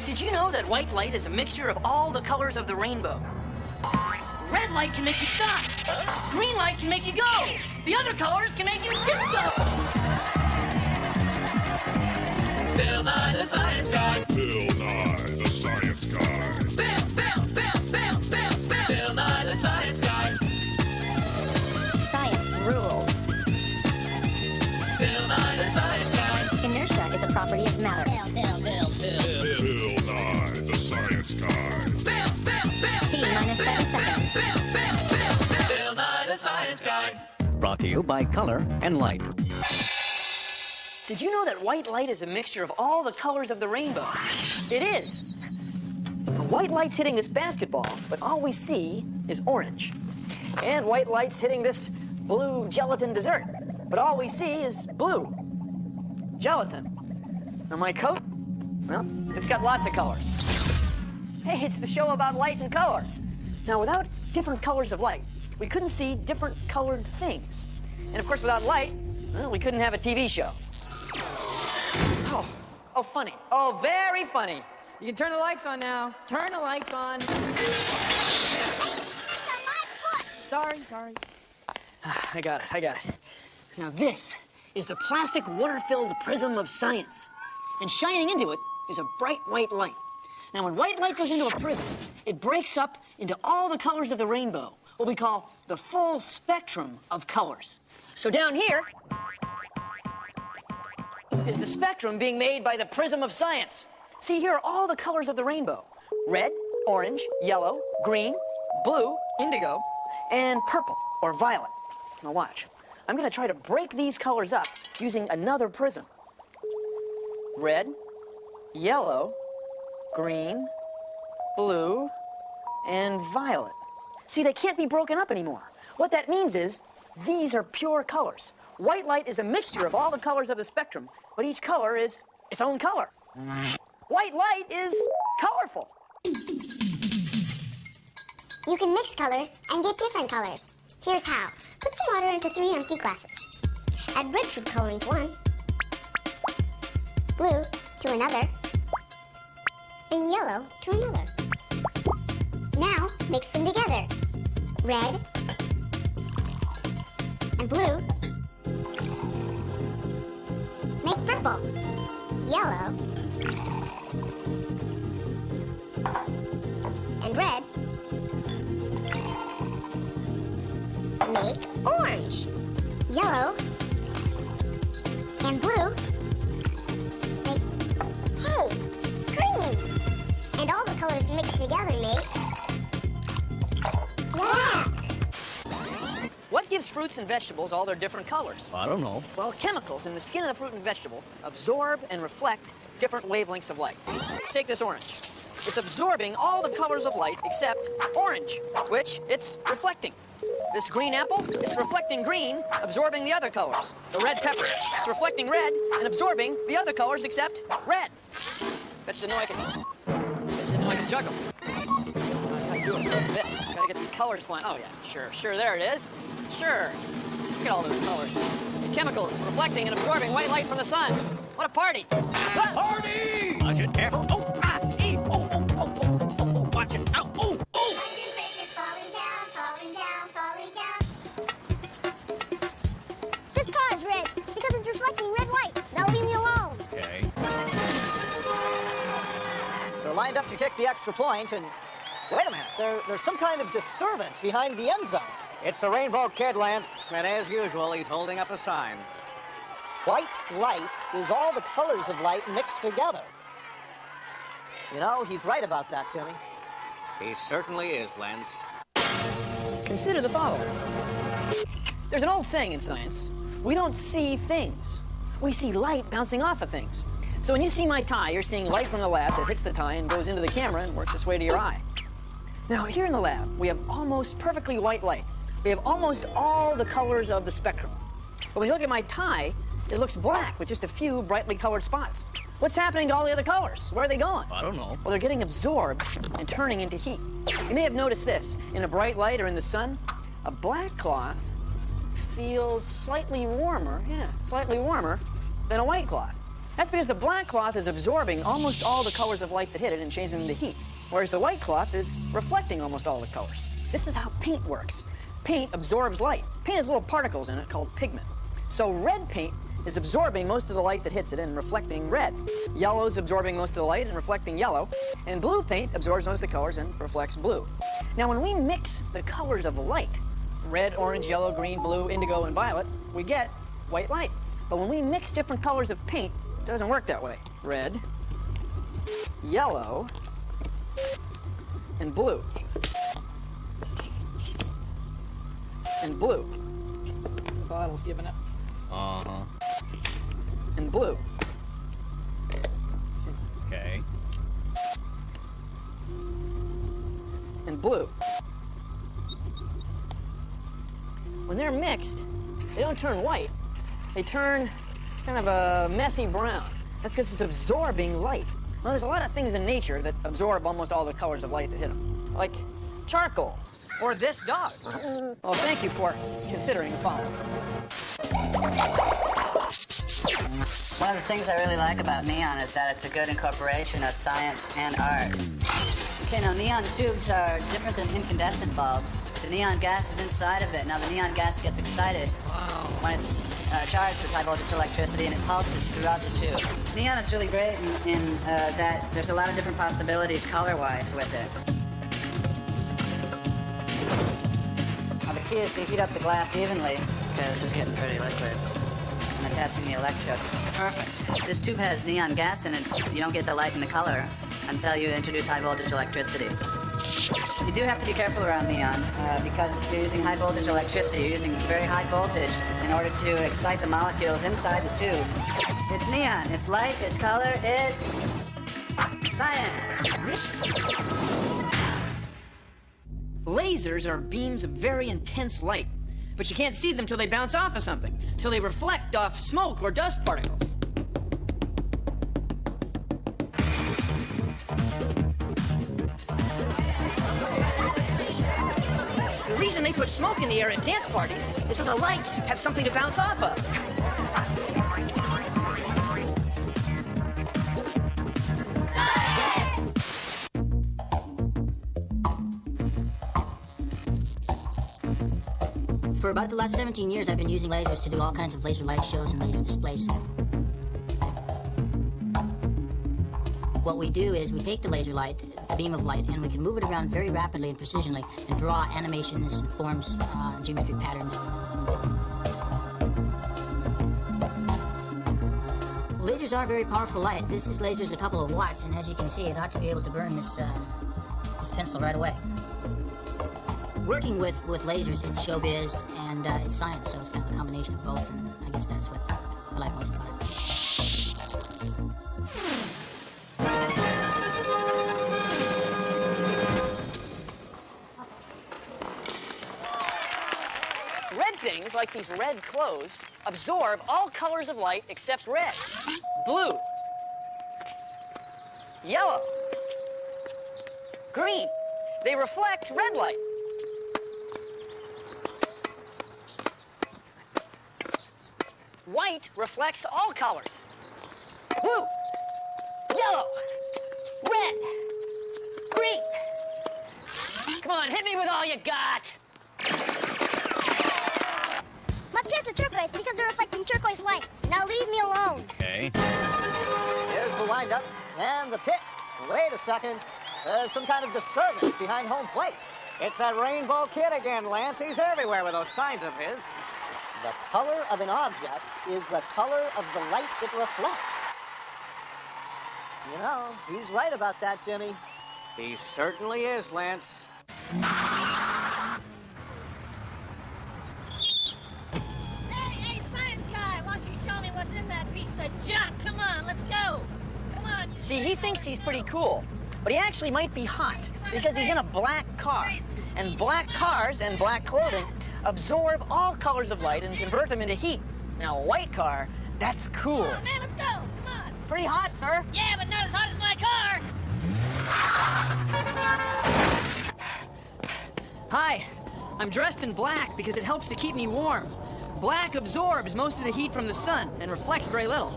Did you know that white light is a mixture of all the colors of the rainbow? Red light can make you stop. Green light can make you go. The other colors can make you disco. Bill Nye the Science Guy. Bill Nye the Science Guy. Bill Nye the Science Guy. Science rules. Bill Nye the Science Guy. Inertia is a property of matter. Bill Nye the Science Guy. T minus 7 seconds. Bill Nye the Science Guy. Brought to you by Color and Light. Did you know that white light is a mixture of all the colors of the rainbow? It is. White light's hitting this basketball, but all we see is orange. And white light's hitting this blue gelatin dessert, but all we see is blue gelatin. Now my coat, well, it's got lots of colors. Hey, it's the show about light and color. Now, without different colors of light, we couldn't see different colored things. And of course, without light, well, we couldn't have a TV show. Oh, funny. Oh, very funny. You can turn the lights on now. Turn the lights on. Sorry. I got it. Now, this is the plastic water-filled prism of science. And shining into it is a bright white light. Now, when white light goes into a prism, it breaks up into all the colors of the rainbow, what we call the full spectrum of colors. So down here is the spectrum being made by the prism of science. See, here are all the colors of the rainbow. Red, orange, yellow, green, blue, indigo, and purple, or violet. Now watch. I'm going to try to break these colors up using another prism. Red, yellow, green, blue, and violet. See, they can't be broken up anymore. What that means is these are pure colors. White light is a mixture of all the colors of the spectrum, but each color is its own color. White light is colorful. You can mix colors and get different colors. Here's how. Put some water into 3 empty glasses. Add red food coloring to one, blue to another, and yellow to another. Now, mix them together. Red and blue make purple. Yellow and red make orange. Yellow and blue make, hey, green. And all the colors mixed together make black. What gives fruits and vegetables all their different colors? I don't know. Well, chemicals in the skin of the fruit and vegetable absorb and reflect different wavelengths of light. Take this orange. It's absorbing all the colors of light except orange, which it's reflecting. This green apple, it's reflecting green, absorbing the other colors. The red pepper, it's reflecting red and absorbing the other colors except red. Bet you know I can juggle. I gotta do it just a bit. Gotta get these colors flying. Oh yeah, sure, there it is. Sure. Look at all those colors. It's chemicals reflecting and absorbing white light from the sun. What a party! Party! Watch it, careful. Oh, watch it. Ow, oh. Falling down. This car is red because it's reflecting red light. Now leave me alone. Okay. They're lined up to kick the extra point, and wait a minute, there's some kind of disturbance behind the end zone. It's the Rainbow Kid, Lance, and as usual, he's holding up a sign. White light is all the colors of light mixed together. You know, he's right about that, Timmy. He certainly is, Lance. Consider the following. There's an old saying in science, we don't see things. We see light bouncing off of things. So when you see my tie, you're seeing light from the lab that hits the tie and goes into the camera and works its way to your eye. Now, here in the lab, we have almost perfectly white light. We have almost all the colors of the spectrum. But when you look at my tie, it looks black with just a few brightly colored spots. What's happening to all the other colors? Where are they going? I don't know. Well, they're getting absorbed and turning into heat. You may have noticed this. In a bright light or in the sun, a black cloth feels slightly warmer than a white cloth. That's because the black cloth is absorbing almost all the colors of light that hit it and changing them to heat, whereas the white cloth is reflecting almost all the colors. This is how paint works. Paint absorbs light. Paint has little particles in it called pigment. So red paint is absorbing most of the light that hits it and reflecting red. Yellow is absorbing most of the light and reflecting yellow. And blue paint absorbs most of the colors and reflects blue. Now when we mix the colors of light, red, orange, yellow, green, blue, indigo, and violet, we get white light. But when we mix different colors of paint, it doesn't work that way. Red, yellow, and blue. And blue. The bottle's giving up. Uh-huh. And blue. Okay. And blue. When they're mixed, they don't turn white. They turn kind of a messy brown. That's because it's absorbing light. Well, there's a lot of things in nature that absorb almost all the colors of light that hit them. Like charcoal. Or this dog. Well, thank you for considering the following. One of the things I really like about neon is that it's a good incorporation of science and art. Okay, now neon tubes are different than incandescent bulbs. The neon gas is inside of it. Now the neon gas gets excited when it's charged with high voltage electricity and it pulses throughout the tube. Neon is really great in that there's a lot of different possibilities color-wise with it. Now the key is to heat up the glass evenly. Okay, this is getting pretty liquid. I'm attaching the electrode. Perfect. This tube has neon gas in it. You don't get the light and the color until you introduce high voltage electricity. You do have to be careful around neon because you're using high voltage electricity. You're using very high voltage in order to excite the molecules inside the tube. It's neon. It's light. It's color. It's science. Lasers are beams of very intense light, but you can't see them till they bounce off of something, till they reflect off smoke or dust particles. The reason they put smoke in the air at dance parties is so the lights have something to bounce off of. For about the last 17 years, I've been using lasers to do all kinds of laser light shows and laser displays. What we do is we take the laser light, the beam of light, and we can move it around very rapidly and precisionally and draw animations and forms, geometric patterns. Lasers are very powerful light. This laser is a couple of watts, and as you can see, it ought to be able to burn this pencil right away. Working with lasers, it's showbiz and it's science, so it's kind of a combination of both, and I guess that's what I like most about it. Red things, like these red clothes, absorb all colors of light except red, blue, yellow, green. They reflect red light. White reflects all colors. Blue, yellow, red, green. Come on, hit me with all you got. My pants are turquoise because they're reflecting turquoise light. Now leave me alone. Okay. Here's the windup and the pit. Wait a second. There's some kind of disturbance behind home plate. It's that rainbow kid again, Lance. He's everywhere with those signs of his. The color of an object is the color of the light it reflects. You know, he's right about that, Jimmy. He certainly is, Lance. Hey, science guy, why don't you show me what's in that piece of junk? Come on, let's go. Come on. See, he thinks he's pretty cool, but he actually might be hot because he's in a black car. And black cars and black clothing absorb all colors of light and convert them into heat. Now, a white car, that's cool. Come on, man, let's go. Come on. Pretty hot, sir. Yeah, but not as hot as my car. Hi, I'm dressed in black because it helps to keep me warm. Black absorbs most of the heat from the sun and reflects very little.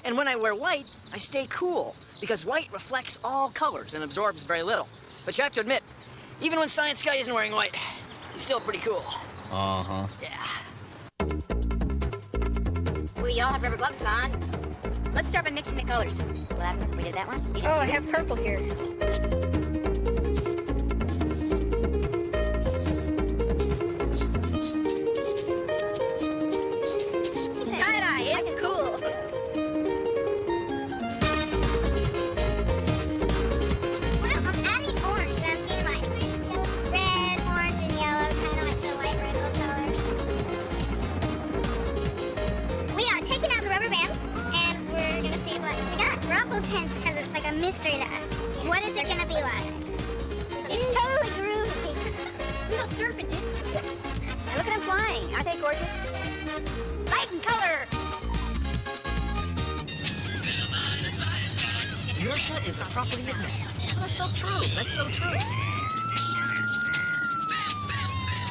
And when I wear white, I stay cool, because white reflects all colors and absorbs very little. But you have to admit, even when Science Guy isn't wearing white, he's still pretty cool. Uh-huh. Yeah. We all have rubber gloves on. Let's start by mixing the colors. Black, we did that one. Oh, I have purple here. Tie-dye, it's cool. Well, I'm adding orange and I'm doing like red, orange, and yellow, kind of like the light rainbow colors. We are taking out the rubber bands and we're gonna see what we got. Ruffle tints because it's like a mystery to us. What is it gonna be like? It's totally groovy. Little serpent, dude. Now look at them flying. Aren't they gorgeous? Light and color. Inertia is a property of man. That's so true. That's so true.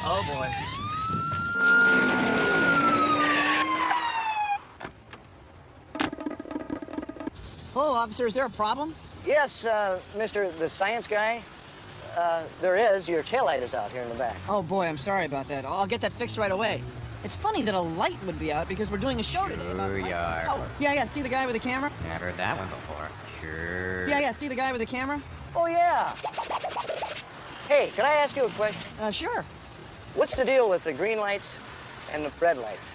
Oh, boy. Hello, officer. Is there a problem? Yes, Mr. the Science Guy. There is. Your taillight is out here in the back. Oh, boy, I'm sorry about that. I'll get that fixed right away. It's funny that a light would be out because we're doing a show today about light and color. Yeah, see the guy with the camera? I've heard that one before. Sure. Yeah, see the guy with the camera? Oh, yeah. Hey, can I ask you a question? Sure. What's the deal with the green lights and the red lights?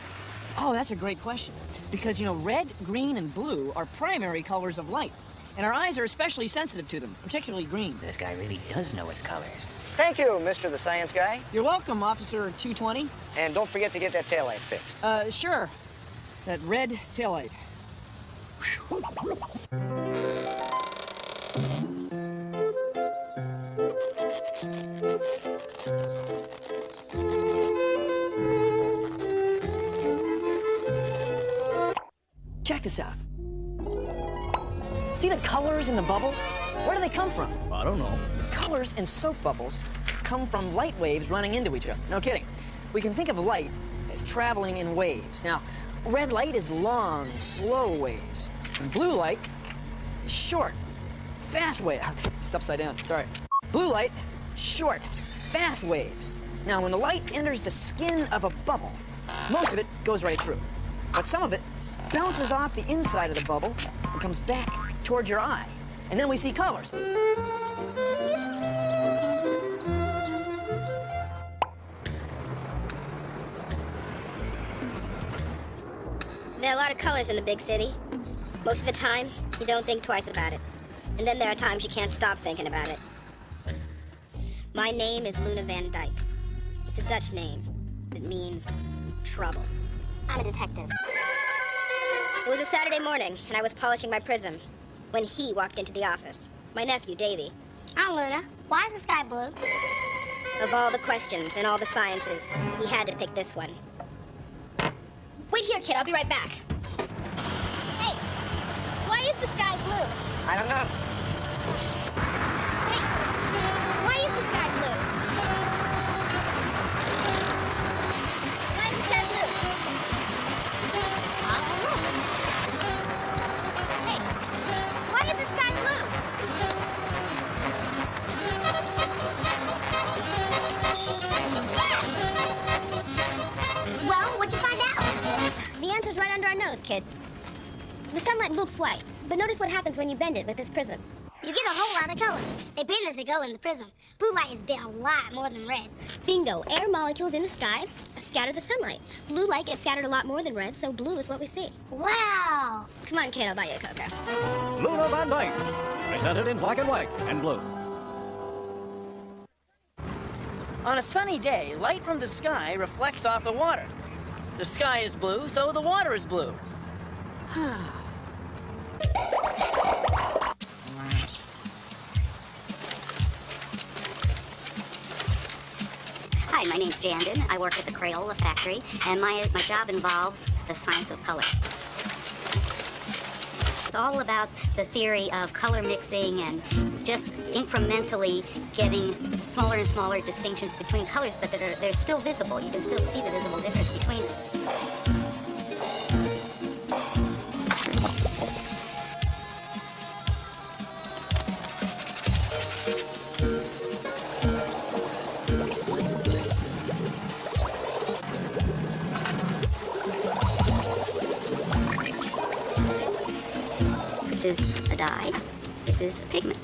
Oh, that's a great question. Because, red, green, and blue are primary colors of light. And our eyes are especially sensitive to them, particularly green. This guy really does know his colors. Thank you, Mr. the Science Guy. You're welcome, Officer 220. And don't forget to get that taillight fixed. Sure. That red taillight. Check this out. See the colors in the bubbles? Where do they come from? I don't know. Colors in soap bubbles come from light waves running into each other. No kidding. We can think of light as traveling in waves. Now, red light is long, slow waves. And blue light is short, fast waves. It's upside down, sorry. Blue light, short, fast waves. Now, when the light enters the skin of a bubble, most of it goes right through. But some of it bounces off the inside of the bubble and comes back towards your eye. And then we see colors. There are a lot of colors in the big city. Most of the time, you don't think twice about it. And then there are times you can't stop thinking about it. My name is Luna Van Dyke. It's a Dutch name that means trouble. I'm a detective. It was a Saturday morning, and I was polishing my prism when he walked into the office. My nephew, Davy. I'm Luna. Why is the sky blue? Of all the questions in all the sciences, he had to pick this one. Wait here, kid. I'll be right back. Hey, why is the sky blue? I don't know. Hey, why is the sky blue? Why is the sky blue? I don't know. Hey, why is the sky blue? Yes! Well, what'd you find out? The answer's right under our nose, kid. The sunlight looks white, but notice what happens when you bend it with this prism. You get a whole lot of colors. They bend as they go in the prism. Blue light has been a lot more than red. Bingo. Air molecules in the sky scatter the sunlight. Blue light gets scattered a lot more than red, so blue is what we see. Wow! Come on, kid, I'll buy you a Coke. Luna Van Dyke, presented in black and white and blue. On a sunny day, light from the sky reflects off the water. The sky is blue, so the water is blue. Hi, my name's Jandon. I work at the Crayola factory, and my job involves the science of color. It's all about the theory of color mixing and just incrementally getting smaller and smaller distinctions between colors, but they're still visible. You can still see the visible difference between them. is a dye. This is a pigment.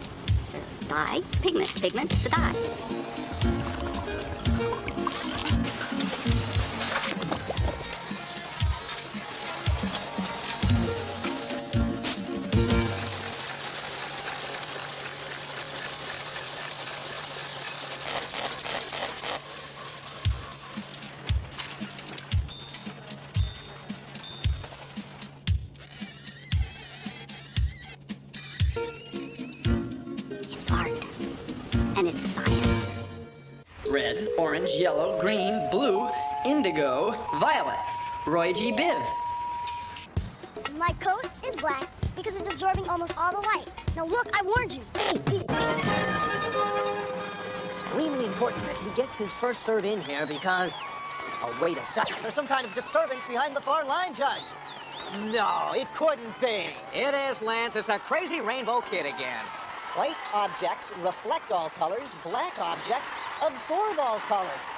So dye is pigment. Pigment is a dye. It's art. And it's science. Red, orange, yellow, green, blue, indigo, violet. Roy G. Biv. My coat is black because it's absorbing almost all the light. Now look, I warned you. It's extremely important that he gets his first serve in here because... Oh, wait a second. There's some kind of disturbance behind the far line, Judge. No, it couldn't be. It is, Lance. It's a crazy rainbow kid again. White objects reflect all colors. Black objects absorb all colors.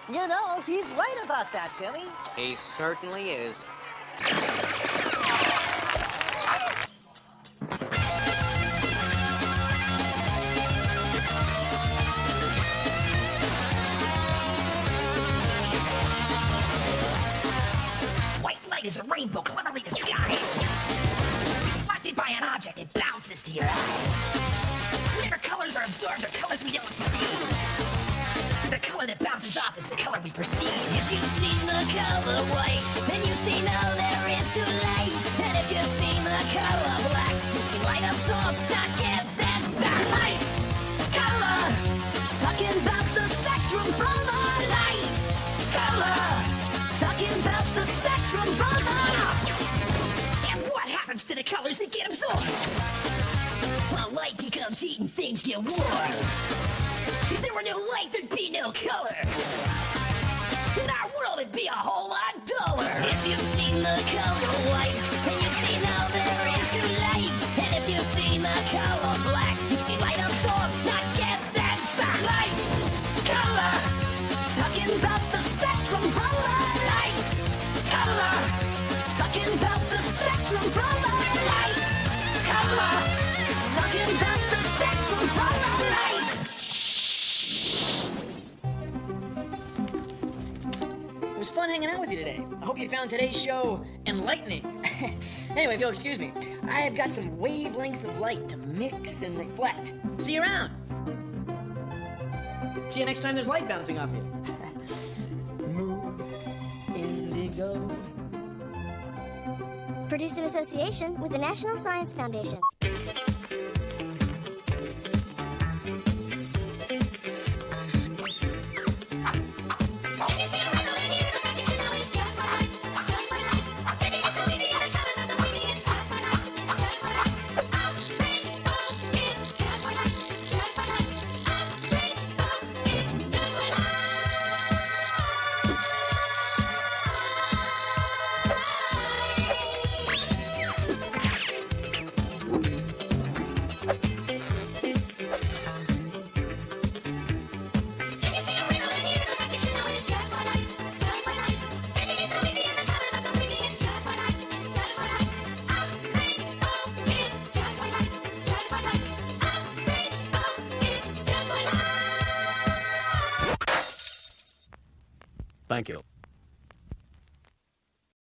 You know, he's right about that, Timmy. He certainly is. White light is a rainbow cleverly disguised. Reflected by an object, it bounces to your eyes. Whatever colors are absorbed are colors we don't see. The color that bounces off is the color we perceive. If you've seen the color white, then you've seen all there is to light. And if you've seen the color black, you've seen light absorb, not get that backlight. Color, talking about the spectrum from the light. Color, talking about the spectrum from the light. And what happens to the colors that get absorbed? Well, light becomes heat and things get warm. If there were no light, there'd be no color. And our world would be a whole lot duller. If you've seen the color white, and you've seen how there is to light. And if you've seen the color black, you've seen light absorb, not get that backlight. Color, talking about the spectrum from the light. Color, talking about the spectrum from the light. Color, talking about the spectrum from the light. It was fun hanging out with you today. I hope you found today's show enlightening. Anyway, if you'll excuse me, I have got some wavelengths of light to mix and reflect. See you around. See you next time there's light bouncing off you. Move, indigo. Produced in association with the National Science Foundation. Thank you.